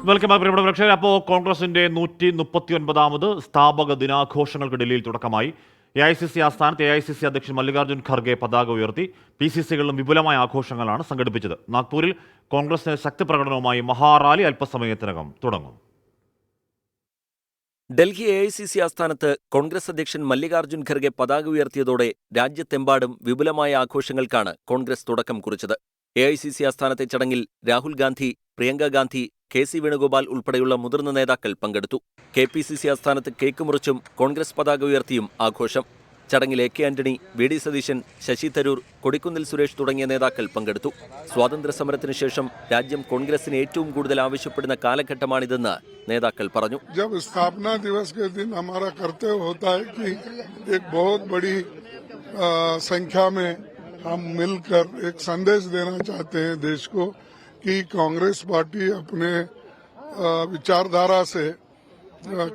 Welcome back പ്രിയപ്പെട്ട പ്രേക്ഷകർ. അപ്പോൾ കോൺഗ്രസിന്റെ 139ാമത് സ്ഥാപക ദിനാഘോഷങ്ങൾക്ക് ഡൽഹിയിൽ തുടക്കമായി. AICC ആസ്ഥാനത്ത് AICC അധ്യക്ഷൻ മല്ലികാർജ്ജുൻ ഖർഗെ പതാക ഉയർത്തി. PCCകളിലും വിപുലമായ ആഘോഷങ്ങളാണ് സംഘടിപ്പിച്ചത്. നാഗ്പൂരിൽ കോൺഗ്രസിന് ശക്തി പ്രകടനവുമായി മഹാറാലി അല്പസമയത്തിനകം തുടങ്ങും. ഡൽഹി AICC ആസ്ഥാനത്ത് കോൺഗ്രസ് അധ്യക്ഷൻ മല്ലികാർജ്ജുൻ ഖർഗെ പതാക ഉയർത്തിയതോടെ രാജ്യത്തെമ്പാടും വിപുലമായ ആഘോഷങ്ങൾക്കാണ് കോൺഗ്രസ് തുടക്കം കുറിച്ചത്. AICC ആസ്ഥാനത്തെ ചടങ്ങിൽ രാഹുൽ ഗാന്ധി, പ്രിയങ്ക ഗാന്ധി, KC വേണുഗോപാൽ ഉൾപ്പെടെയുള്ള മുതിർന്ന നേതാക്കൾ പങ്കെടുത്തു. KPCC ആസ്ഥാനത്ത് കേക്ക് മുറിച്ചും കോൺഗ്രസ് പതാക ഉയർത്തിയും ആഘോഷം. ചടങ്ങിൽ AK ആന്റണി, VD സതീശൻ, ശശി തരൂർ, കൊടിക്കുന്നിൽ സുരേഷ് തുടങ്ങിയ നേതാക്കൾ പങ്കെടുത്തു. സ്വാതന്ത്ര്യസമരത്തിനു ശേഷം രാജ്യം കോൺഗ്രസിന് ഏറ്റവും കൂടുതൽ ആവശ്യപ്പെടുന്ന കാലഘട്ടമാണിതെന്ന് നേതാക്കൾ പറഞ്ഞു. स्थापना दिवस के दिन हमारा कर्तव्य होता है कि एक बहुत बड़ी संख्या में हम मिलकर एक संदेश देना चाहते हैं देश को कि कांग्रेस पार्टी अपने विचारधारा से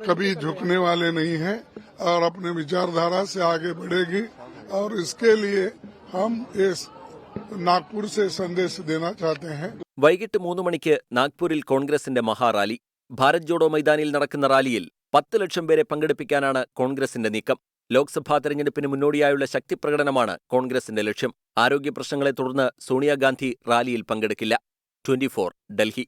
कभी झुकने वाले नहीं है और अपने विचारधारा से आगे बढ़ेगी और इसके लिए हम इस नागपुर से संदेश देना चाहते हैं. വൈകിട്ട് 3 മണിക്ക് നാഗ്പൂരിൽ കോൺഗ്രസിന്റെ മഹാറാലി. ഭാരത് ജോഡോ മൈതാനിയിൽ നടക്കുന്ന റാലിയിൽ 10 ലക്ഷം പേരെ പങ്കെടുപ്പിക്കാനാണ് കോൺഗ്രസിന്റെ നീക്കം. ലോക്സഭാ തെരഞ്ഞെടുപ്പിന് മുന്നോടിയായുള്ള ശക്തിപ്രകടനമാണ് കോൺഗ്രസിന്റെ ലക്ഷ്യം. ആരോഗ്യ പ്രശ്നങ്ങളെ തുടർന്ന് സോണിയാഗാന്ധി റാലിയിൽ പങ്കെടുക്കില്ല. 24 ഡൽഹി.